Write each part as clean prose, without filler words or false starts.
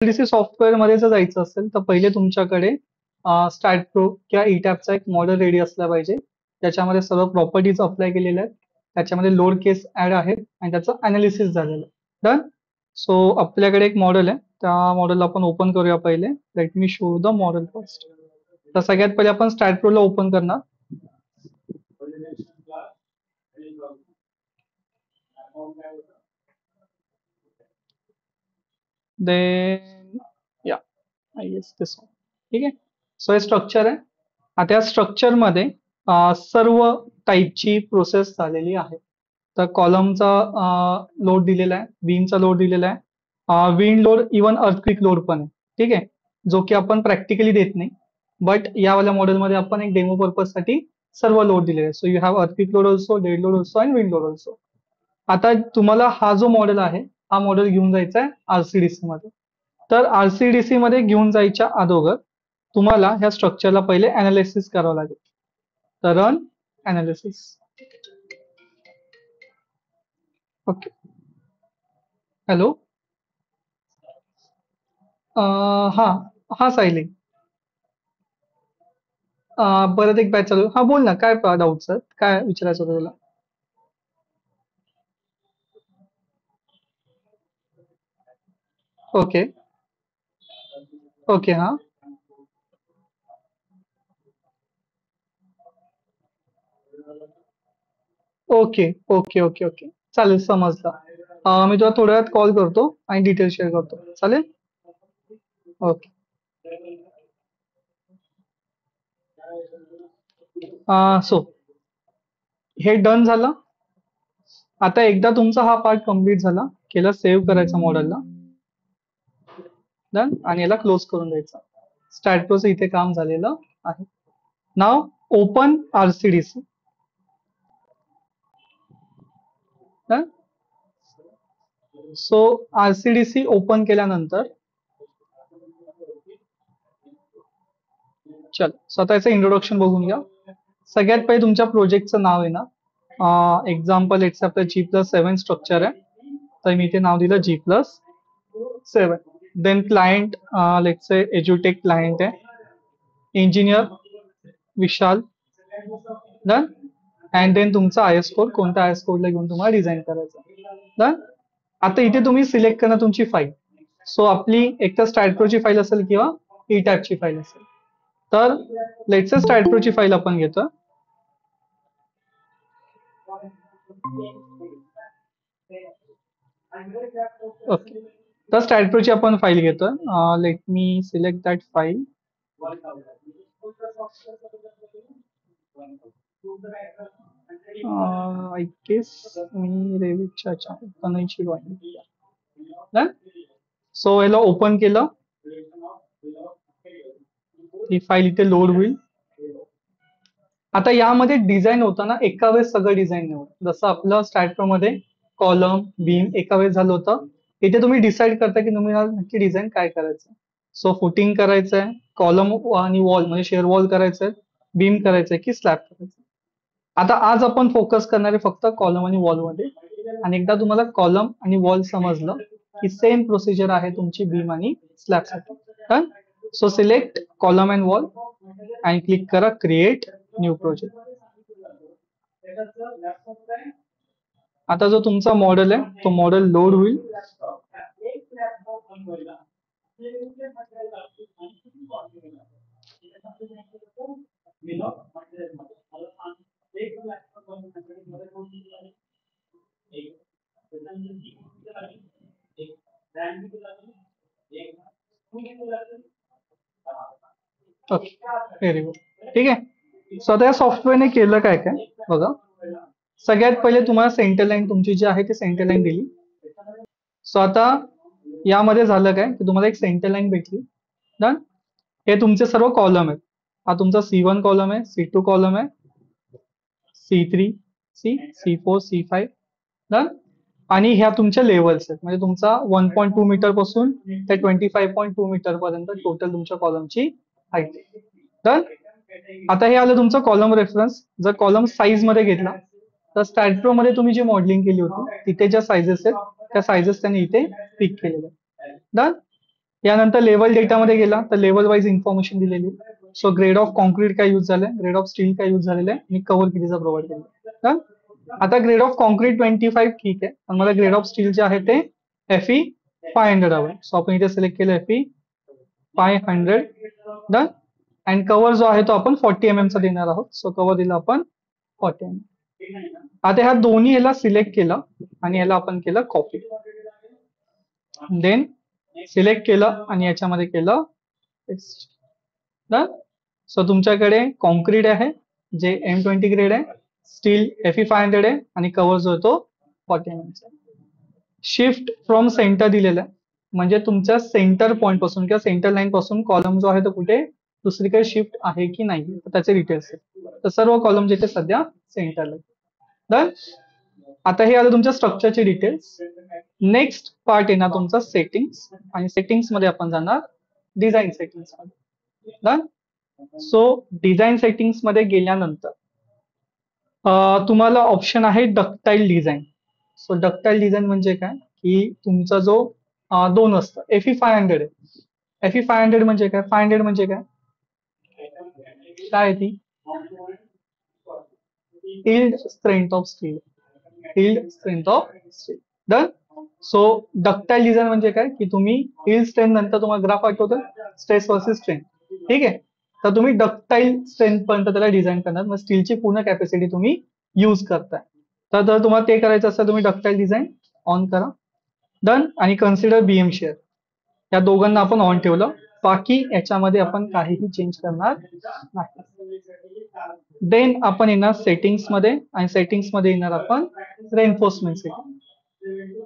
DC software मध्ये जर जायचं असेल तर पहिले तुमच्याकडे स्टार्ट प्रो किंवा ईटॅपचा एक मॉडेल रेडी असला पाहिजे. त्याच्यामध्ये सर्व प्रॉपर्टीज अप्लाय केलेल्या आहेत. त्याच्यामध्ये लोड केस ऍड आहेत आणि त्याचं अनालिसिस झालेलं आहे. डन. सो आपल्याकडे एक मॉडेल आहे. त्या मॉडेलला आपण ओपन करूया पहिले. Let me show the model first. तर सगळ्यात पहिले आपण स्टार्ट प्रोला ओपन करणार. देन या येस दिस वन. ठीक आहे. सो हे स्ट्रक्चर आहे. आता या स्ट्रक्चर मध्ये सर्व टाईपची प्रोसेस झालेली आहे. तर कॉलमचा लोड दिलेला आहे, बीमचा लोड दिलेला आहे, wind load, even earthquake load पण आहे. ठीक आहे, जो की आपण प्रॅक्टिकली देत नाही, बट यावाल्या मॉडेलमध्ये आपण एक डेमो पर्पज साठी सर्व लोड दिलेला आहे. So you have earthquake load also, dead load also and wind load also. आता तुम्हाला हा जो मॉडेल आहे हा मॉडेल घेऊन जायचा आहे आरसीडीसी मध्ये. तर आरसीडीसी मध्ये घेऊन जायच्या अगोदर तुम्हाला ह्या स्ट्रक्चरला पहिले अनालिसिस करावं लागेल. तर रन अनालिसिस. ओके. हॅलो. हा हा सायली. परत एक बॅच चालू. हा बोल ना, काय डाऊट सर, काय विचारायचं होतं तुला? ओके. ओके. हा. Okay okay okay okay. चालेल, समजलं. मी तुला थोड्या वेळात कॉल करतो आणि डिटेल शेअर करतो. चालेल. ओके. सो हे डन झालं. आता एकदा तुमचा हा पार्ट कम्प्लीट झाला, केला सेव्ह करायचा मॉडेलला. डन. आणि याला क्लोज करून द्यायचा. स्टार्ट प्रोचं इथे काम झालेलं आहे. नाव open RCDC. Done. So RCDC open केल्यानंतर चल स्वतःचं इंट्रोडक्शन बघून घ्या. सगळ्यात पहिले तुमच्या प्रोजेक्टचं नाव आहे ना. एक्झाम्पल इट्स आपलं G+7 स्ट्रक्चर आहे, तर मी इथे नाव दिलं G+7. Then client let's say एज्युटेक क्लायंट आहे. Engineer Vishal. Done. And then तुमचा आयएस कोड, कोणत्या आयएस कोडला घेऊन तुम्हाला डिझाईन करायचं. डन. आता इथे तुम्ही सिलेक्ट करणार तुमची फाईल. सो आपली एक तर स्टार्ट प्रोची फाईल असेल किंवा ईटॅपची फाईल असेल. तर लेट्स से स्टार्ट प्रोची फाईल आपण घेतो. ओके. तर स्टार्ट प्रोची आपण फाईल घेतोय. Let me select that file. I guess मी रेविटच्या तनयची ड्रॉइंग. सो याला ओपन केलं. ही फाईल इथे लोड होईल. आता यामध्ये डिझाईन होताना एका वेळेस सगळं डिझाईन नाही होत. जसं आपलं स्टार्ट प्रो मध्ये कॉलम बीम एका वेळेस झालं होतं, इथे तुम्ही डिसाईड करता की तुम्ही नक्की डिझाईन काय करायचं. सो फुटिंग करायचंय, कॉलम आणि वॉल म्हणजे शेअर वॉल करायचंय, बीम करायचंय की स्लॅब करायचं. आता आज आपण फोकस करणार आहे फक्त कॉलम आणि वॉल मध्ये. आणि एकदा तुम्हाला कॉलम आणि वॉल समजलं की सेम प्रोसिजर आहे तुमची बीम आणि स्लॅब साठी. So select column and wall आणि क्लिक करा क्रिएट न्यू प्रोजेक्ट. आता जो तुमचा मॉडेल आहे तो मॉडेल लोड होईल. ओके. Very good. ठीक आहे. सो आता या सॉफ्टवेअरने केलं काय काय बघा. सगळ्यात पहिले तुम्हाला सेंटर लाईन तुमची जी आहे ती सेंटर लाईन दिली. सो आता यामध्ये झालं काय की तुम्हाला एक सेंटर लाईन भेटली. डन. हे तुमचे सर्व कॉलम आहेत. हा तुमचा C1 कॉलम आहे, C2 कॉलम आहे, C3, C4, C5. डन. आणि ह्या तुमच्या लेवल्स आहेत, म्हणजे तुमचा 1.2 मीटर पासून ते 25.2 मीटर पर्यंत टोटल तुमच्या कॉलमची हाईट. डन. आता हे आलं तुमचं कॉलम रेफरन्स. जर कॉलम साईज मध्ये घेतला तर स्टार्ट प्रो मध्ये तुम्ही जी मॉडेलिंग केली होती तिथे ज्या साइजेस आहेत त्या साइजेस त्यांनी इथे पिक केलेल्या आहेत. डन. यानंतर लेवल डेटामध्ये गेला तर लेवल वाईज इन्फॉर्मेशन दिलेली. सो ग्रेड ऑफ कॉन्क्रीट काय यूज झालंय, ग्रेड ऑफ स्टील काय यूज झालेलं आहे आणि कव्हर कितीचा प्रोव्हाइड केलेला. आता ग्रेड ऑफ कॉन्क्रीट 25 ठीक आहे, पण मला ग्रेड ऑफ स्टील जे आहे ते FE 500 हवं. सो आपण इथे सिलेक्ट केलं FE 500. डन. अँड कव्हर जो आहे तो आपण 40 mm चा देणार आहोत. सो कव्हर दिला आपण 40 mm. आता ह्या दोन्ही याला सिलेक्ट केलं आणि याला आपण केलं कॉपी. देन सिलेक्ट केलं आणि याच्यामध्ये केलं पेस्ट. डन. सो तुमच्याकडे कॉन्क्रीट आहे जे M20 ग्रेड आहे, स्टील FE 500 आहे आणि कव्हर जो आहे तो 40 mm. शिफ्ट फ्रॉम सेंटर दिलेला आहे, म्हणजे तुमच्या सेंटर पॉईंट पासून किंवा सेंटर लाईन पासून कॉलम जो आहे तो कुठे दुसरीकडे शिफ्ट आहे की नाही त्याचे डिटेल्स आहेत. तर सर्व कॉलम जे सध्या सेंटरला. डन. आता हे आलं तुमच्या स्ट्रक्चरचे डिटेल्स. नेक्स्ट पार्ट येणार तुमचा सेटिंग्स, आणि सेटिंग्स मध्ये आपण जाणार डिझाईन सेटिंग्स मध्ये. डन. सो डिझाईन सेटिंग्स मध्ये गेल्यानंतर तुम्हाला ऑप्शन आहे ductile design. So ductile design म्हणजे काय की तुमचा जो दोन असतं FE 500 आहे. FE 500 म्हणजे काय, 500 म्हणजे काय काय ती yield strength of steel. Yield strength of steel. Done. So ductile design म्हणजे काय की तुम्ही इल्ड स्ट्रेंथ नंतर तुम्हाला ग्राफ आठवतं स्ट्रेस वर्सेस स्ट्रेंथ. ठीक आहे, तर तुम्ही डक्टाईल स्ट्रेंथ पर्यंत त्याला डिझाईन करणार, मग स्टीलची पूर्ण कॅपॅसिटी तुम्ही यूज करताय. तर जर तुम्हाला ते करायचं असेल तुम्ही डक्टाईल डिझाईन ऑन करा. डन. आणि कन्सिडर BM शेअर, या दोघांना आपण ऑन ठेवलं. बाकी याच्यामध्ये आपण काहीही चेंज करणार नाही. देन आपण येणार सेटिंग्स मध्ये, आणि सेटिंग्स मध्ये येणार आपण रेनफोर्समेंट सेटिंग.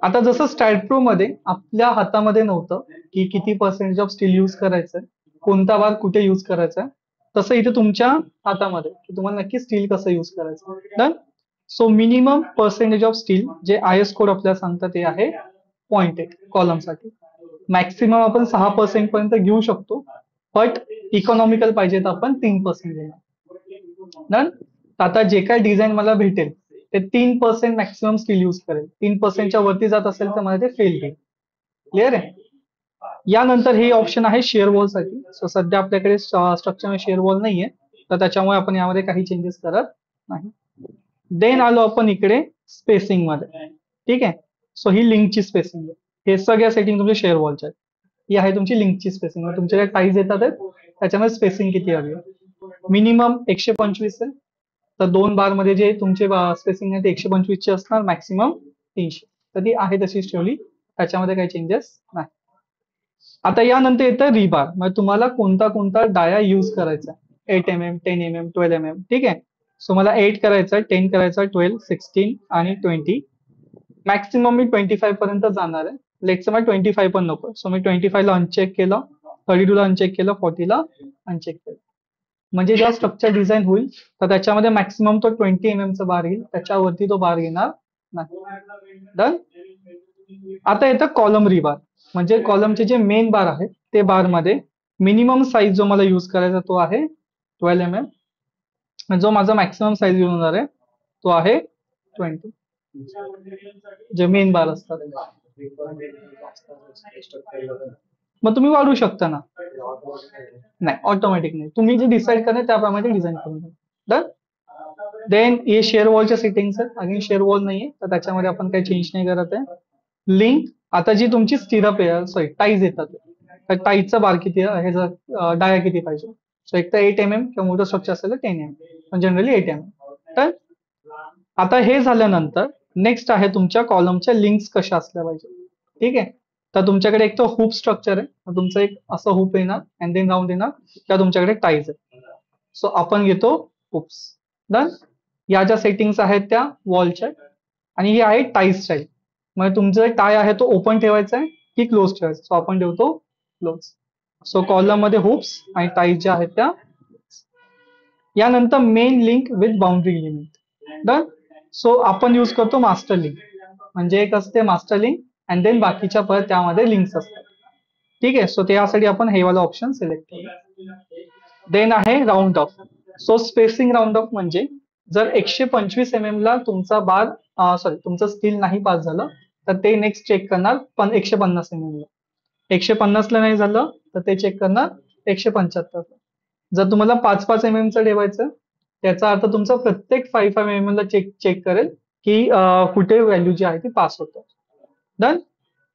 आता जसं स्टॅटप्रो मध्ये आपल्या हातामध्ये नव्हतं की किती पर्सेंटेज ऑफ स्टील यूज करायचंय, कोणता बार कुठे यूज करायचा, तसं इथे तुमच्या हातामध्ये की तुम्हाला नक्की स्टील कसं यूज करायचं. Done. So minimum percentage of steel जे IS कोड आपल्याला सांगतात ते आहे 0.8 कॉलम साठी. मॅक्सिमम आपण 6% पर्यंत घेऊ शकतो, बट इकॉनॉमिकल पाहिजे तर आपण 3% घेणार. डन. आता जे काय डिझाईन मला भेटेल ते 3% मॅक्सिमम स्टील यूज करेल. 3%च्या वरती जात असेल तर मला ते फेल घेईल. क्लिअर आहे. यानंतर हे ऑप्शन आहे शेअर वॉल साठी. सो सध्या आपल्याकडे स्ट्रक्चर शेअर वॉल नाहीये, तर त्याच्यामुळे आपण यामध्ये काही चेंजेस करत नाही. देन आलो आपण इकडे स्पेसिंग मध्ये. ठीक आहे, सो ही लिंकची स्पेसिंग आहे. हे सगळ्या सेटिंग तुमच्या शेअर वॉलच्या आहेत. ही आहे तुमची लिंकची स्पेसिंग. तुमच्याकडे टाईज येतात त्याच्यामध्ये स्पेसिंग किती हवी. मिनिमम 125 आहे, तर 2 बार मध्ये जे तुमचे स्पेसिंग आहे ते 125 चे असणार, मॅक्सिमम 300. तर ती आहे तशीच ठेवली, त्याच्यामध्ये काही चेंजेस नाही. आता यानंतर येतं रिबार, म्हणजे तुम्हाला कोणता कोणता डाया यूज करायचा. 8 mm, 10 mm, 12 mm. ठीक आहे, सो मला 8 करायचा, 10 करायचा, 12, 16 आणि 20. मॅक्सिमम मी 25 पर्यंत जाणार आहे. लेटचं मला 25 पण नको, सो मी 25 ला अनचेक केलं, 32 ला अनचेक केलं, 40 ला अनचेक केलं. म्हणजे जेव्हा स्ट्रक्चर डिझाईन होईल तर त्याच्यामध्ये मॅक्सिमम तो 20 mm चा बार येईल, त्याच्यावरती तो बार येणार नाही. डन. आता येतं कॉलम रिबार, म्हणजे कॉलमचे जे मेन बार आहेत ते बार मध्ये मिनिमम साईज जो मला यूज करायचा तो आहे 12 mm. जो माझा मॅक्सिमम साईज यूज होणार आहे तो आहे 20. जे मेन बार असतात. मग तुम्ही वाढवू शकता ना. नाही, ऑटोमॅटिक नाही, तुम्ही जे डिसाईड करणार त्याप्रमाणे डिझाईन करून घ्या. डन. देन हे शेअर वॉलच्या सेटिंग्स आहेत. अगेन शेअर वॉल नाहीये तर त्याच्यामध्ये आपण काही चेंज नाही करत आहे. लिंक, आता जी तुमची स्टिरअप आहे, सॉरी टाईज येतात, तर टाईजचा बार किती आहे, डाया किती पाहिजे. सो एक तर 8 mm किंवा मोठं स्ट्रक्चर असेल तर 10 mm, पण जनरली 8 mm. तर आता हे झाल्यानंतर नेक्स्ट आहे तुमच्या कॉलमच्या लिंक्स कशा असल्या पाहिजे. ठीक आहे, तर तुमच्याकडे एक तर हुप स्ट्रक्चर आहे, तुमचं एक असं हुप येणार अँड देन राऊंड येणार, त्या तुमच्याकडे टाईज आहे. सो आपण घेतो हुप्स. डन. या ज्या सेटिंग्स आहेत त्या वॉलच्या, आणि ही आहे टाय स्टाईल, म्हणजे तुमचं टाय आहे तो ओपन ठेवायचा आहे की क्लोज ठेवायचा. सो आपण ठेवतो क्लोज. सो कॉलम मध्ये हुप्स आणि टाईज ज्या आहेत त्या. यानंतर main link with boundary limit. Done. So आपण यूज करतो मास्टर लिंक, म्हणजे एक असते मास्टर लिंक अँड देन बाकीच्या परत त्यामध्ये लिंक्स असतात. ठीक आहे, सो त्यासाठी आपण हे वाला ऑप्शन सिलेक्ट केला. देन आहे round of. So spacing round of म्हणजे जर 125 mm ला तुमचा बार तुमचं स्टील नाही पास झालं तर ते नेक्स्ट चेक करणार 150 mm ला. 150 ला नाही झालं तर ते चेक करणार 175. जर तुम्हाला 5-5 mm चं ठेवायचं त्याचा अर्थ तुमचा प्रत्येक 5-5 mm ला चेक चेक करेल की कुठे व्हॅल्यू जी आहे ती पास होतं. डन.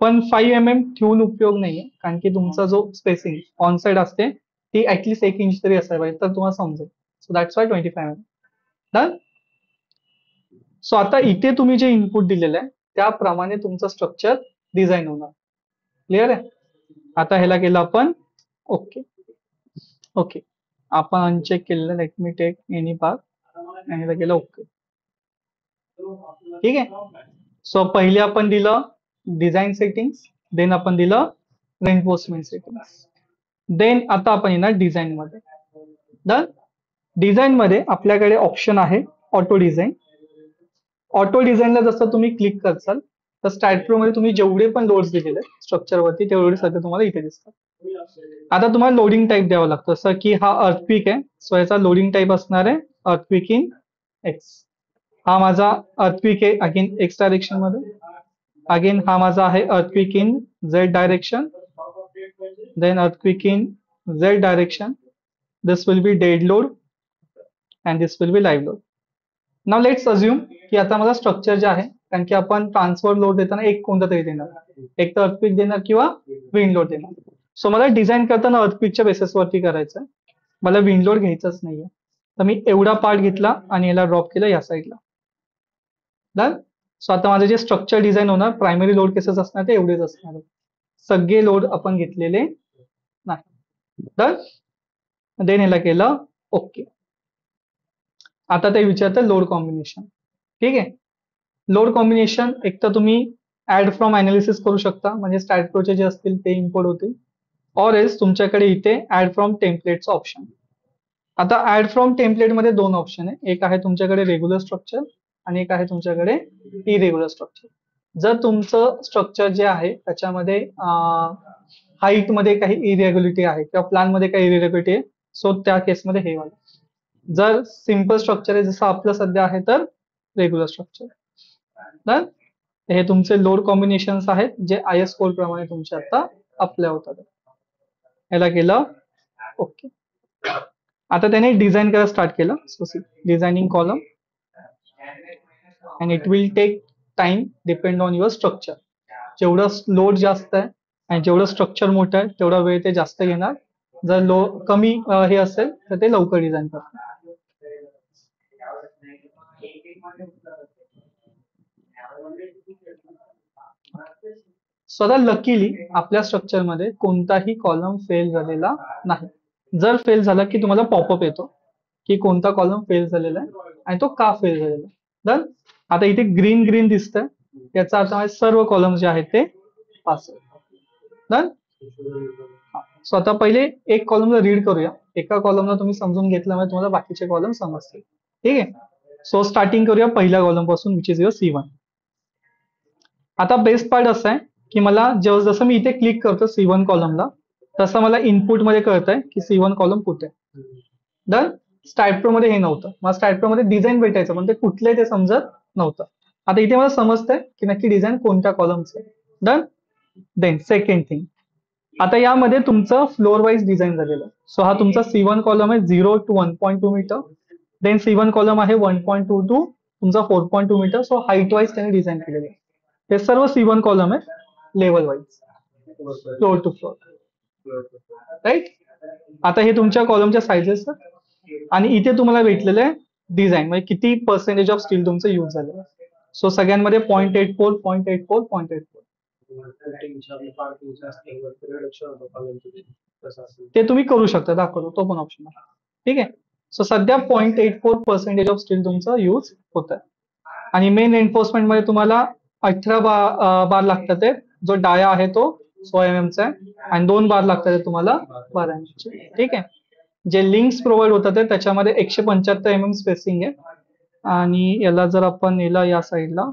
पण 5 mm ठेवून उपयोग नाहीये कारण की तुमचा जो स्पेसिंग ऑन साइड असते ती ऍटलीस्ट 1 इंच तरी असायला पाहिजे तर तुम्हाला समजेल. So that's why 25 mm. Done. So आता इथे तुम्ही जे इनपुट दिलेलं आहे त्याप्रमाणे तुमचं स्ट्रक्चर डिझाईन होणार. क्लिअर आहे. आता ह्याला केलं आपण ओके. ओके, आपण अनचेक केलेलं. Let me take any part आणि ह्याला केलं ओके. ठीक आहे. सो पहिले आपण दिलं डिझाईन सेटिंग्स, देन आपण दिलं रेनफोर्समेंट सेटिंग्स, देन आता आपण येणार डिझाईन मध्ये. डन. डिझाईन मध्ये आपल्याकडे ऑप्शन आहे ऑटो डिझाईन. ऑटो डिझाईनला जसं तुम्ही क्लिक करसाल तर स्टॅट प्रो मध्ये तुम्ही जेवढे पण लोड्स दिलेले स्ट्रक्चर वरती तेवढे सगळे तुम्हाला इथे दिसतात. आता तुम्हाला लोडिंग टाईप द्यावं लागतं. जसं की हा अर्थक्विक आहे, सो याचा लोडिंग टाईप असणार आहे अर्थक्विक इन एक्स. हा माझा अर्थक्विक आहे अगेन एक्स डायरेक्शन मध्ये. अगेन हा माझा आहे earthquake in Z direction, then earthquake in Z direction. This will be dead load and this will be live load. Now let's assume की आता माझा स्ट्रक्चर जे आहे, कारण की आपण ट्रान्सफर लोड देताना एक कोणता तरी देणार, एक तर अर्थक्विक देणार किंवा विंड लोड देणार. सो मला डिझाईन करताना अर्थक्विकच्या बेसिसवरती करायचं, मला विंड लोड घ्यायचाच नाहीये. तर मी एवढा पार्ट घेतला आणि याला ड्रॉप केलं या साईडला. डन. सो आता माझं जे स्ट्रक्चर डिझाईन होणार प्रायमरी लोड केसेस असणार ते एवढेच असणार आहेत. सगळे लोड आपण घेतलेले नाही. डन. देन याला केलं ओके. आता ते विचारतं लोड कॉम्बिनेशन. ठीक आहे. लोड कॉम्बिनेशन एक तर तुम्ही ऍड फ्रॉम अनालिसिस करू शकता, म्हणजे स्टॅट प्रोचे जे असतील ते इम्पोर्ट होतील, ऑर एल्स तुमच्याकडे इथे ऍड फ्रॉम टेम्पलेटचा ऑप्शन. आता ऍड फ्रॉम टेम्पलेट मध्ये दोन ऑप्शन आहे, एक आहे तुमच्याकडे रेग्युलर स्ट्रक्चर आणि एक आहे तुमच्याकडे इरेग्युलर स्ट्रक्चर. जर तुमचं स्ट्रक्चर जे आहे त्याच्यामध्ये हाईट मध्ये काही इरेग्युलरिटी आहे किंवा प्लॅन मध्ये काही इरेग्युलरिटी आहे, सो त्या केसमध्ये हे वाला. जर सिम्पल स्ट्रक्चर आहे जसं आपलं सध्या आहे तर रेग्युलर स्ट्रक्चर. तर हे तुमचे लोड कॉम्बिनेशन्स आहेत जे IS कोड प्रमाणे तुमचे आता अप्लाय होतात. याला केलं ओके. आता त्याने डिझाईन करायला स्टार्ट केलं. So designing column and it will take time depend on your structure. जेवढं लोड जास्त आहे आणि जेवढं स्ट्रक्चर मोठं आहे तेवढा वेळ ते जास्त घेणार. जर कमी हे असेल तर ते लवकर डिझाईन करतात. स्वतः लकीली आपल्या स्ट्रक्चर मध्ये कोणताही कॉलम फेल झालेला नाही. जर फेल झाला की तुम्हाला पॉपअप येतो की कोणता कॉलम फेल झालेला आहे आणि तो का फेल झालेला आहे. डन. आता इथे ग्रीन ग्रीन दिसतंय, याचा अर्थ सर्व कॉलम जे आहेत ते पास आहेत. डन. स्वतः पहिले एक कॉलमला रीड करूया. एका कॉलमला तुम्ही समजून घेतल्यामुळे तुम्हाला बाकीचे कॉलम समजतील. ठीक आहे. सो स्टार्टिंग करूया पहिल्या कॉलम पासून, विच इज युअर C1. आता बेस्ट पार्ट असा आहे की मला जसं मी इथे क्लिक करतो C1 कॉलमला तसं मला इनपुट मध्ये कळतंय की C1 कॉलम कुठे. डन. स्टॅट प्रो मध्ये हे नव्हतं. मला स्टॅट प्रो मध्ये डिझाईन भेटायचं पण ते कुठले ते समजत नव्हतं. आता इथे मला समजतंय की नक्की डिझाईन कोणत्या कॉलमचं आहे. डन. देन सेकंड थिंग, आता यामध्ये तुमचं फ्लोअर वाईज डिझाईन झालेलं आहे. सो हा तुमचा C1 कॉलम आहे 0 to 1.2 metre. Then C1 column आहे 1.2 to तुमचा 4.2 मीटर. सो हाईट वाईज त्याने डिझाईन केलेलं आहे. हे सर्व C1 कॉलम आहे level wise, floor to floor. Right. आता हे तुमच्या कॉलमच्या साईजेस आणि इथे तुम्हाला भेटलेलं आहे डिझाईन म्हणजे किती पर्सेंटेज ऑफ स्टील तुमचं यूज झालेलं आहे. सो सगळ्यांमध्ये 0.84, 0.84, 0.84 ते तुम्ही करू शकता. दाखवतो तो पण ऑप्शन आहे. ठीक आहे. सो सध्या 0.84% ऑफ स्टील तुमचं यूज होत आहे. आणि मेन एन्फोर्समेंट मध्ये तुम्हाला 18 बार लागतात. जो डाया आहे तो 100 mm चा आहे आणि 2 बार लागतात तुम्हाला 12 mm चे. ठीक आहे. जे लिंक्स प्रोव्हाइड होतात त्याच्यामध्ये 175 mm स्पेसिंग आहे. आणि याला जर आपण नेला या साईडला,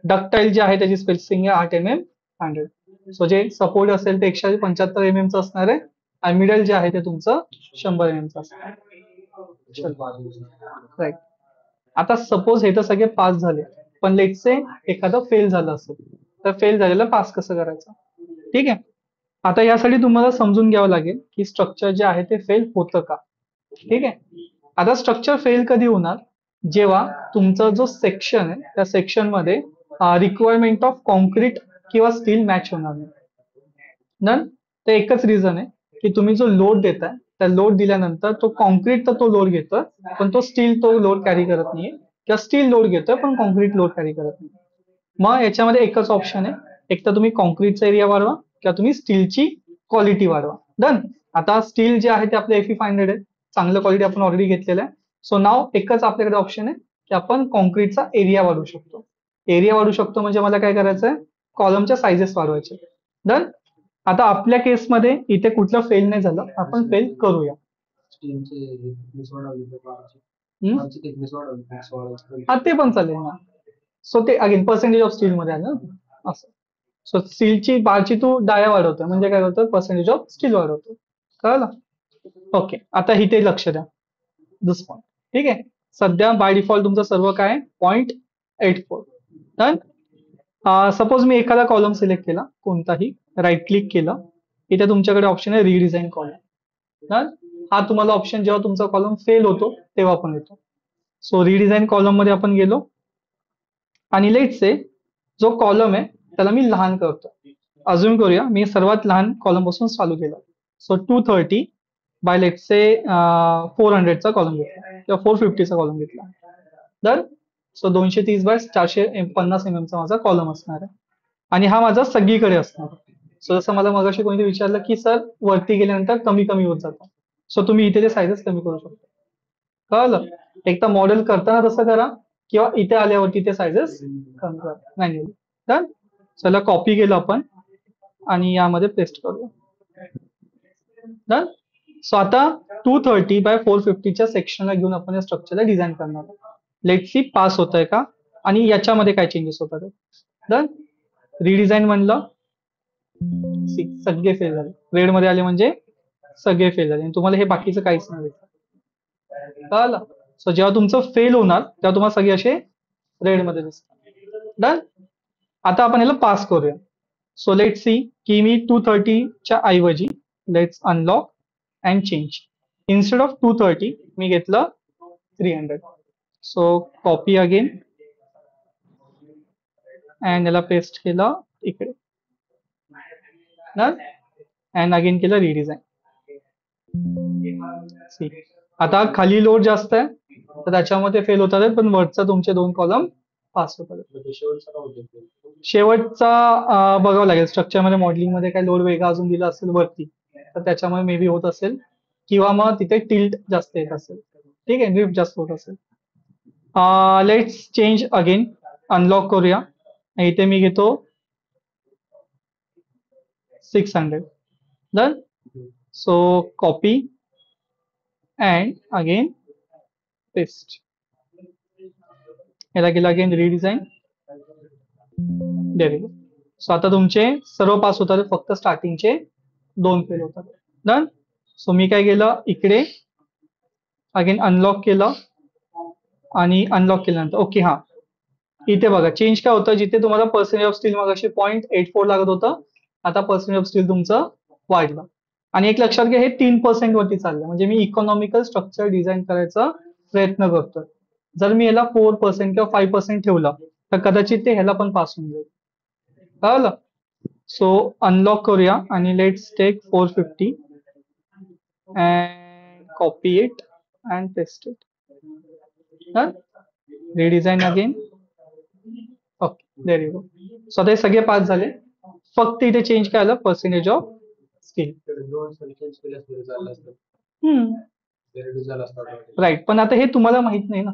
डक्टाईल जे आहे त्याची स्पेसिंग आहे 8 mm 100. सो जे सपोर्ट असेल ते 175 mm चं असणार आहे आणि मिडल जे आहे ते तुमचं 100 mm चं असणार आहे. राईट. आता सपोज हे तर सगळे पास झाले पण लेट्स से एखादं फेल झालं असेल तर फेल झालेलं पास कसं करायचं. ठीक आहे. आता यासाठी तुम्हाला समजून घ्यावं लागेल की स्ट्रक्चर जे आहे ते फेल होतं का. ठीक आहे. आता स्ट्रक्चर फेल कधी होणार, जेव्हा तुमचा जो सेक्शन आहे त्या सेक्शन मध्ये रिक्वायरमेंट ऑफ कॉन्क्रीट किंवा स्टील मॅच होणार नाही. डन. ते एकच रिझन आहे की तुम्ही जो लोड देताय त्या लोड दिल्यानंतर तो कॉन्क्रीट तर तो लोड घेतोय, पण तो स्टील तो लोड कॅरी करत नाहीये, किंवा स्टील लोड घेतोय पण कॉन्क्रीट लोड कॅरी करत नाही. मग याच्यामध्ये एकच ऑप्शन आहे, एक तर तुम्ही कॉन्क्रीटचा एरिया वाढवा किंवा तुम्ही स्टीलची क्वालिटी वाढवा. डन. आता स्टील जे आहे ते आपलं FE500 आहे, चांगलं क्वालिटी आपण ऑलरेडी घेतलेलं आहे. सो नाव एकच आपल्याकडे ऑप्शन आहे की आपण कॉन्क्रीटचा एरिया वाढवू शकतो. एरिया वाढवू शकतो म्हणजे मला काय करायचं आहे, कॉलमच्या सायझेस वाढवायचे. डन. आता आपल्या केसमध्ये इथे कुठलं फेल नाही झालं, आपण फेल करूया. हम्म? हा ते पण चालेल ना. सो ते अगेन पर्सेंटेज ऑफ स्टील मध्ये आलं ना असं. सो स्टीलची बारची तू डाया वाढवतोय म्हणजे काय होतं, पर्सेंटेज ऑफ स्टील वाढवतो. कळलं. ओके. आता इथे लक्ष द्या, दिस पॉईंट. ठीक आहे. सध्या बाय डिफॉल्ट तुमचं सर्व काय 0.84. डन. सपोज मी एखादा कॉलम सिलेक्ट केला कोणताही, राईट क्लिक केलं, इथे तुमच्याकडे ऑप्शन आहे रिडिझाईन कॉलम. डन. हा तुम्हाला ऑप्शन जेव्हा तुमचा कॉलम फेल होतो तेव्हा पण येतो. सो रिडिझाईन कॉलम मध्ये आपण गेलो आणि लेट से जो कॉलम आहे त्याला मी लहान करतो. अजून करूया, मी सर्वात लहान कॉलम पासून चालू केलं. So 230 by let say 400चा column घेतला किंवा 450चा कॉलम घेतला. तर सो 230 बाय 450 चा माझा कॉलम असणार आहे आणि हा माझा सगळीकडे असणार. सो जसं मला मगाशी कोणी विचारलं की सर वरती गेल्यानंतर कमी कमी होत जातं, सो तुम्ही इथे ते सायझेस कमी करू शकता. कळलं. एक तर मॉडेल करताना तसं करा किंवा इथे आल्यावरती ते सायझेस कमी करा मॅन्युअली. डन. चला कॉपी केलं आपण आणि यामध्ये पेस्ट करूया. डन. सो आता 230 बाय 450च्या सेक्शनला घेऊन आपण या स्ट्रक्चरला डिझाईन करणार आहोत. लेट सी पास होत आहे का आणि याच्यामध्ये काय चेंजेस होतात. डन. रिडिझाईन म्हणलं, सगळे फेल झाले. रेड मध्ये आले म्हणजे सगळे फेल झाले आणि तुम्हाला हे बाकीचं काहीच नाही भेटलं. कळलं. सो जेव्हा तुमचं फेल होणार तेव्हा तुम्हाला सगळे असे रेड मध्ये दिसतात. डन. आता आपण याला पास करूया. सो लेट सी की मी 230च्या ऐवजी let's unlock and change. Instead of 230 मी घेतलं 300. सो कॉपी अगेन अँड याला पेस्ट केलं इकडे. अँड अगेन केलं रिडिझाईन. आता खाली लोड जास्त आहे तर त्याच्यामध्ये फेल होतात पण वरचा तुमचे 2 कॉलम पास होतात. शेवटचा बघावं लागेल, स्ट्रक्चर मध्ये मॉडेलिंग मध्ये काय लोड वेगळा अजून दिला असेल वरती तर त्याच्यामुळे मे बी होत असेल किंवा मग तिथे टिल्ट जास्त येत असेल. ठीक आहे, ड्रिफ्ट जास्त होत असेल. Let's change again. अनलॉक करूया. इथे मी घेतो 600. Done. So copy and again paste. याला केलं अगेन रिडिझाईन. सो आता तुमचे सर्व पास होतात, फक्त स्टार्टिंगचे 2 फेल होतात. डन. सो मी काय केलं, इकडे अगेन अनलॉक केलं आणि अनलॉक केल्यानंतर ओके. हा इथे बघा चेंज काय होतं, जिथे तुम्हाला पर्सेंटेज ऑफ स्टील मग अशी 0.84 लागत होतं, आता पर्सेंटेज ऑफ स्टील तुमचं वाढलं. आणि एक लक्षात घ्या, हे 3% वरती चाललं म्हणजे मी इकॉनॉमिकल स्ट्रक्चर डिझाईन करायचा प्रयत्न करतोय. जर मी याला 4% किंवा 5% ठेवलं तर कदाचित ते ह्याला पण पास होऊन जाईल. कळलं. सो अनलॉक करूया आणि let's take 450 and copy it and paste it. Redesign again. Okay, there you go. So आता हे सगळे पास झाले, फक्त इथे चेंज काय आलं, पर्सेंटेज ऑफ स्टील. राईट. पण आता हे तुम्हाला माहित नाही ना,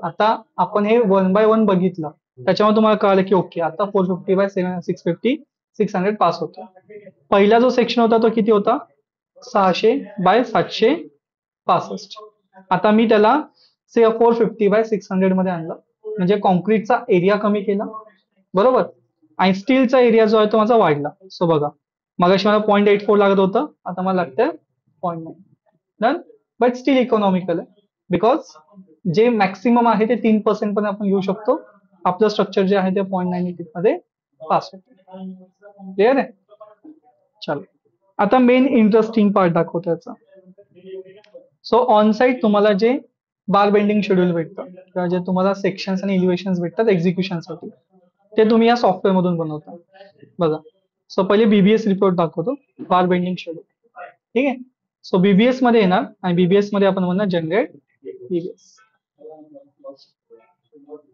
आता आपण हे 1 बाय 1 बघितलं त्याच्यामुळे तुम्हाला कळलं की ओके आता 450 बाय 650 600 पास होतो. पहिला जो सेक्शन होता तो किती होता, 600 बाय 765. आता मी त्याला 450 बाय 600 मध्ये आणलं म्हणजे कॉन्क्रीटचा एरिया कमी केला, बरोबर, आणि स्टीलचा एरिया जो आहे तो माझा वाढला. सो बघा, मगाशी मला 0.84 लागत होतं, आता मला लागतंय 0.9. डन. बट स्टील इकॉनॉमिकल आहे बिकॉज जे मॅक्सिमम आहे ते 3% पण आपण घेऊ शकतो. आपलं स्ट्रक्चर जे आहे ते 0.98 मध्ये पास होतं. क्लिअर आहे. चलो, आता मेन इंटरेस्टिंग पार्ट दाखवतो याचा. सो ऑन साइट तुम्हाला जे बार बेंडिंग शेड्यूल भेटतं किंवा जे तुम्हाला सेक्शन्स आणि इलिव्हेशन्स भेटतात एक्झिक्युशनसाठी, ते तुम्ही या सॉफ्टवेअर मधून बनवता. बघा, सो पहिले बीबीएस रिपोर्ट दाखवतो, बार बेंडिंग शेड्यूल. ठीक आहे. सो बीबीएस मध्ये येणार आणि बीबीएस मध्ये आपण म्हणणार जनरेट बीबीएस.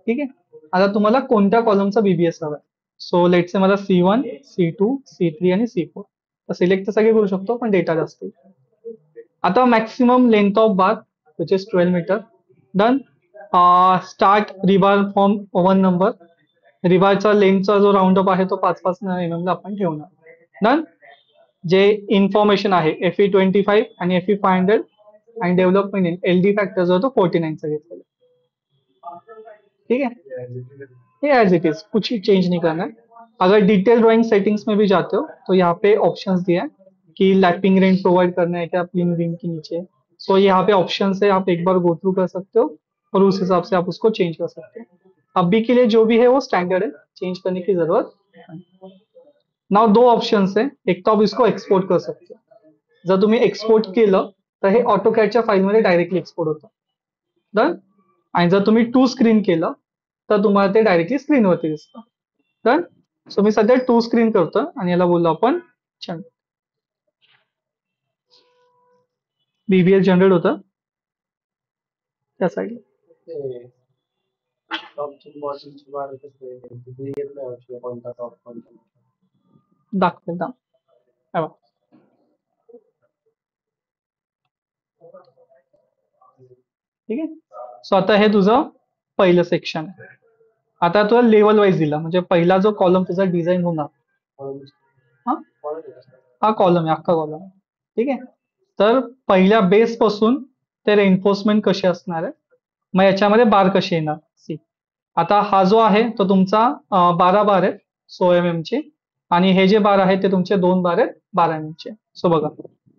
ठीक आहे. आता तुम्हाला कोणत्या कॉलमचा बीबीएस हवा आहे? सो लेट से मला C1, C2, C3 आणि C4. तर सिलेक्ट तर सगळे करू शकतो, पण डेटा जास्त येईल. आता maximum length of bar which is 12 metre. Done. Start rebar from 1 number. रिबारचा लेंथचा जो राऊंड अप आहे तो 5-5 mm ला आपण ठेवणार. डन. जे इन्फॉर्मेशन आहे FE25 आणि FE500 आणि डेव्हलपमेंट इन LD फॅक्टर जो तो 49 चा घेतलेला. ठीक है, ये एज इट इज, कुछ ही चेंज नहीं करना है. अगर डिटेल ड्राइंग सेटिंग्स में भी जाते हो तो यहाँ पे ऑप्शंस दिए हैं कि लैपिंग रेंज प्रोवाइड करना है क्या प्लीन रिंग के नीचे. सो यहाँ पे ऑप्शन है, आप एक बार गो थ्रू कर सकते हो और उस हिसाब से आप उसको चेंज कर सकते हो. अभी के लिए जो भी है वो स्टैंडर्ड है, चेंज करने की जरूरत नहीं. नाउ दो ऑप्शन है, एक तो आप इसको एक्सपोर्ट कर सकते हो. जर तुम्ही एक्सपोर्ट केलं तर हे ऑटोकॅडच्या फाईलमध्ये डायरेक्टली एक्सपोर्ट होतं. डन. आणि जर तुम्ही टू स्क्रीन केलं तर तुम्हाला ते डायरेक्टली स्क्रीनवरती दिसतं. डन. सो मी सध्या टू स्क्रीन करतो आणि याला बोललो आपण बीबीएस जनरेट होतं त्या साईडला. दाखवेल दाम. ठीक आहे. सो आता हे तुझं पहिलं सेक्शन आहे. आता तुला लेवल वाईज दिला, म्हणजे पहिला जो कॉलम तुझा डिझाईन होणार, हा हा कॉलम आहे, अख्खा कॉलम. ठीक आहे. तर पहिल्या बेस पासून ते रेन्फोर्समेंट कशी असणार आहे, मग याच्यामध्ये बार कसे येणार. सी, आता हा जो आहे तो तुमचा 12 बार आहेत 100 mm चे, आणि हे जे बार आहेत ते तुमचे 2 बार आहेत 12 mm चे. सो बघा,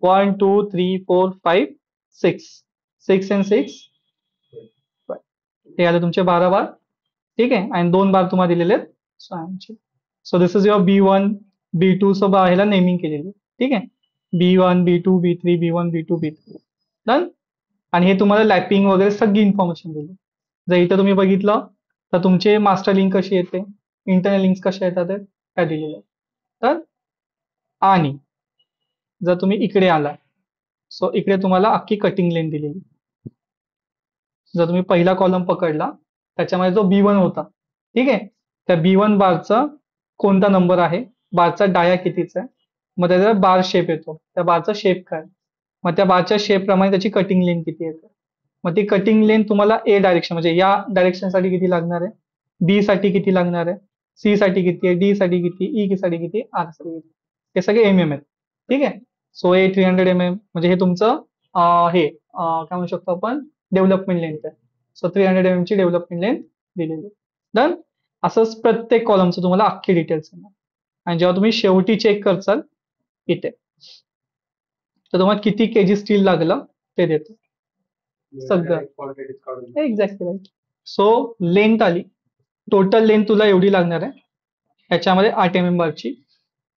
1 2 3 4 5 6 6 and 6, हे आले तुमचे 12 बार. ठीक आहे. आणि 2 बार तुम्हाला दिलेले आहेत 100 mm चे. So this is your B1 B2. So ह्याला नेमिंग केलेली. ठीक आहे. B1 B2 B3 B1 B2 B3. Done. आणि हे तुम्हाला लॅपिंग वगैरे सगळी इन्फॉर्मेशन दिली. जर इथं तुम्ही बघितलं तर तुमचे मास्टर लिंक कशी येते, इंटरनल लिंक्स कशा येतात त्या दिलेल्या. तर आणि जर तुम्ही इकडे आला, सो इकडे तुम्हाला अख्खी कटिंग लेंथ दिलेली. जर तुम्ही पहिला कॉलम पकडला त्याच्यामध्ये जो B1 होता, ठीक आहे, त्या B1 बारचा कोणता नंबर आहे, बारचा डाया कितीचा आहे, मग त्याचा बार शेप येतो, त्या बारचा शेप काय, मग त्या बारच्या शेप प्रमाणे त्याची कटिंग लेंथ किती येते. मग ती कटिंग लेंथ तुम्हाला ए डायरेक्शन म्हणजे या डायरेक्शन साठी किती लागणार आहे, बी साठी किती लागणार आहे, सी साठी किती आहे, डी साठी किती, ई साठी किती, आर साठी किती, हे सगळे MM आहेत. ठीक आहे. सो ए 300 mm म्हणजे हे तुमचं हे काय म्हणू शकतो आपण, डेव्हलपमेंट लेंथ आहे. सो 300 mm ची डेव्हलपमेंट लेंथ दिलेली. डन. असंच प्रत्येक कॉलमचं तुम्हाला अख्खी डिटेल्स येणार. आणि जेव्हा तुम्ही शेवटी चेक करसाल इथे, तर तुम्हाला किती केजी स्टील लागलं ते देतो सगळं. Exactly right. सो लेंथ आली, टोटल लेंथ तुला एवढी लागणार आहे. ह्याच्यामध्ये 8 mm बारची,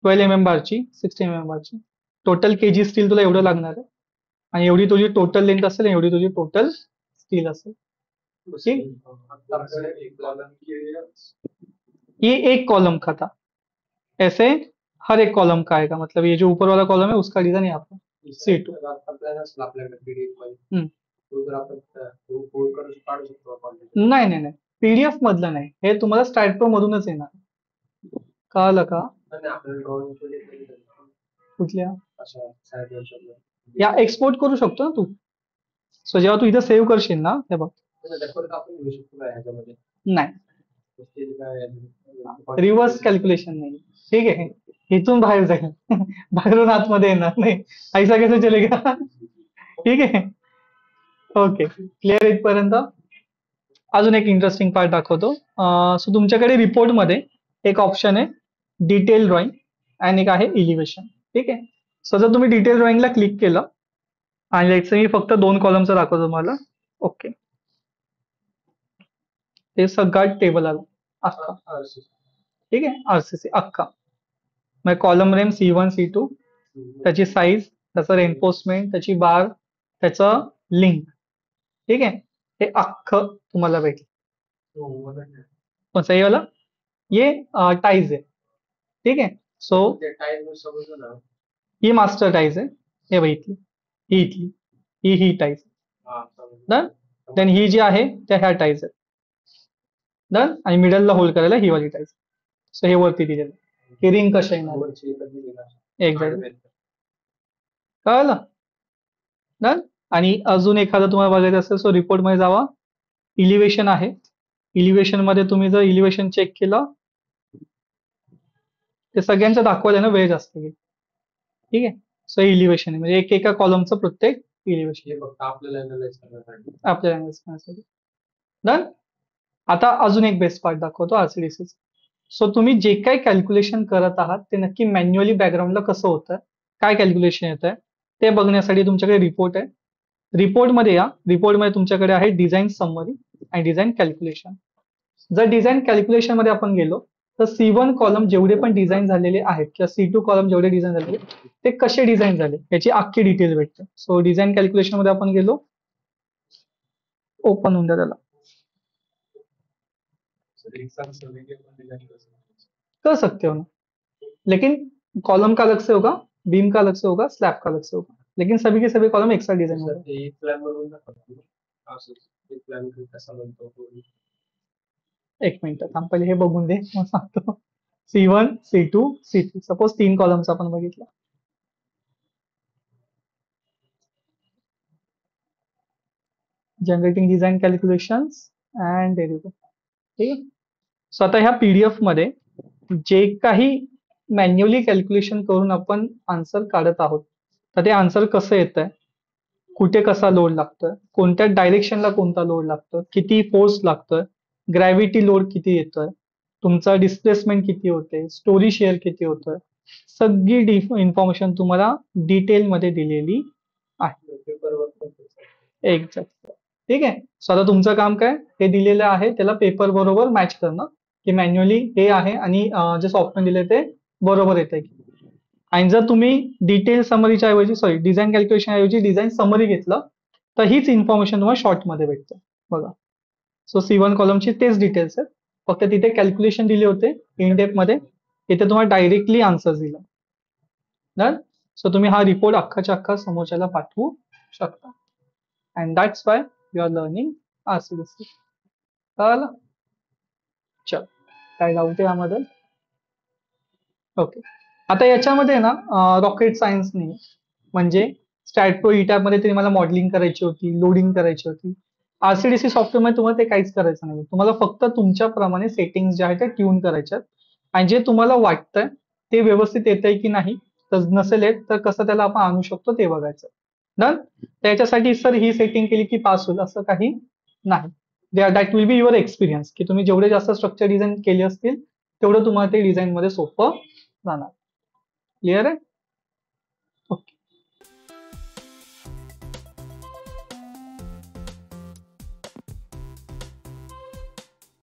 12 mm बारची, 16 mm बारची. टोटल केजी स्टील तुला एवढं लागणार आहे. आणि एवढी तुझी टोटल लेंथ असेल, एवढी तुझी टोटल स्टील असेल. ये एक कॉलम का था, ऐसे हर एक कॉलम का आएगा. मतलब ये जो ऊपर वाला कॉलम है उसका डिजाइन यहाँ पर C2. नाही नाही नाही, PDF मधलं नाही, हे तुम्हाला स्टार्ट प्रो मधूनच येणार. कळलं का. कुठल्या या एक्सपोर्ट करू शकतो ना तू. सो जेव्हा तू इथं सेव्ह करशील ना, हे बघ, नाही रिव्हर्स कॅल्क्युलेशन नाही. ठीक आहे. इथून बाहेर जाईल बाहेरून आतमध्ये येणार नाही, ऐसा कैसे चलेगा. ठीक आहे. ओके, क्लिअर इथपर्यंत. अजून एक इंटरेस्टिंग पार्ट दाखवतो. सो तुमच्याकडे रिपोर्टमध्ये एक ऑप्शन आहे डिटेल ड्रॉइंग आणि एक आहे इलिव्हेशन. ठीक आहे. सो जर तुम्ही डिटेल ड्रॉइंगला क्लिक केलं आणि लेट्स से मी फक्त 2 कॉलमचं दाखवतो तुम्हाला. ओके, ते सगळा टेबल आला अख्खा. ठीक आहे. RCC अख्खा. मग कॉलम नेम C1 C2 त्याची साईज, त्याचं रेन्फोर्समेंट, त्याची बार, त्याचं लिंक. ठीक आहे, हे अख्खं तुम्हाला भेटेल. पण सही वाला ये टाइज आहे. ठीक आहे, सो ही मास्टर टाइज आहे. हे बघ इथली, ही इथली, ही टाइज. डन. देन ही जी आहे त्या ह्या टाइज आहेत. डन. आणि मिडलला होल्ड करायला ही वाली टाइज. सो हे वरती दिलेलं ही रिंग कशा येणार. एक्झॅक्टली, कळलं. डन. आणि अजून एखादं तुम्हाला बघायचं असेल सो रिपोर्ट मध्ये जावा. इलिव्हेशन आहे. इलिव्हेशन मध्ये तुम्ही जर इलिव्हेशन चेक केलं, ते सगळ्यांचं दाखवायला ना वेळ जास्त घेईल. ठीक आहे, सो इलिव्हेशन आहे म्हणजे एका कॉलमचं प्रत्येक इलिव्हेशन आपल्याला अनालाइज करण्यासाठी. डन. आता अजून एक बेस्ट पार्ट दाखवतो आरसीडीसी. सो तुम्ही जे काही कॅल्क्युलेशन करत आहात ते नक्की मॅन्युअली बॅकग्राऊंडला कसं होतं, काय कॅल्क्युलेशन येत आहे ते बघण्यासाठी तुमच्याकडे रिपोर्ट आहे. रिपोर्टमध्ये या. रिपोर्टमध्ये तुमच्याकडे आहे डिझाईन समरी आणि डिझाईन कॅल्क्युलेशन. जर डिझाईन कॅल्क्युलेशन मध्ये आपण गेलो तर C1 कॉलम जेवढे पण डिझाईन झालेले आहेत किंवा C2 कॉलम जेवढे डिझाईन झालेले ते कसे डिझाईन झाले याची अख्खी डिटेल भेटते. सो डिझाईन कॅल्क्युलेशन मध्ये आपण गेलो, ओपन होऊन द्या त्याला. कर सकते हो ना, लेकिन कॉलम का अलग से होगा, बीम का अलग से होगा, स्लैब का अलग से होगा, लेकिन सभी के सभी कॉलम एक साथ डिजाइन होगा. एक मिनिट थांब, पहिले हे बघून दे मग सांगतो. C1, C2, C3 सपोज 3 कॉलमचा आपण बघितलं. Generating design calculations and derivative. ठीक आहे, सो आता ह्या पीडीएफ मध्ये जे काही मॅन्युअली कॅल्क्युलेशन करून आपण आन्सर काढत आहोत तर ते आन्सर कसं येत आहे, कुठे कसा लोड लागतोय, कोणत्या डायरेक्शनला कोणता लोड लागतोय, किती फोर्स लागतोय, ग्रॅव्हिटी लोड किती येतोय, तुमचा डिस्प्लेसमेंट किती होते, स्टोरी शेअर किती होतोय, सगळी इन्फॉर्मेशन तुम्हाला डिटेलमध्ये दिलेली आहे. एक्झॅक्ट. ठीक आहे, सो आता तुमचं काम काय, हे दिलेलं आहे त्याला पेपर बरोबर मॅच करणं की मॅन्युअली हे आहे आणि जे सॉफ्टवेअर दिले ते बरोबर येते. आणि जर तुम्ही डिटेल समरीच्या ऐवजी सॉरी डिझाईन कॅल्क्युलेशन ऐवजी डिझाईन समरी घेतलं तर हीच इन्फॉर्मेशन तुम्हाला शॉर्टमध्ये भेटते. बघा, सो C1 कॉलमची तेच डिटेल्स आहेत, फक्त तिथे कॅल्क्युलेशन दिले होते इन डेप्थ मध्ये, इथे तुम्हाला डायरेक्टली आन्सर दिला. डन. सो तुम्ही हा रिपोर्ट अख्खाच्या अख्खा समोरच्याला पाठवू शकता. And that's why you are learning RCDC. कळलं. चल, काय डाऊट आहे यामध्ये. ओके, आता याच्यामध्ये ना रॉकेट सायन्स नाही, म्हणजे स्टॅटप्रो ई मध्ये तरी मला मॉडेलिंग करायची होती, लोडिंग करायची होती. आरसीडीसी सॉफ्टवेअरमध्ये तुम्हाला ते काहीच करायचं नाही. तुम्हाला फक्त तुमच्याप्रमाणे सेटिंग जे आहेत ते ट्यून करायच्यात आणि जे तुम्हाला वाटतंय ते व्यवस्थित येत आहे की नाही, तर नसेल येत तर कसं त्याला आपण आणू शकतो ते बघायचं. डन. त्याच्यासाठी सर ही सेटिंग केली की पास होईल असं काही नाही. That will be your experience की तुम्ही जेवढे जास्त स्ट्रक्चर डिझाईन केले असतील तेवढं तुम्हाला ते डिझाईन मध्ये सोपं जाणार. क्लिअर आहे.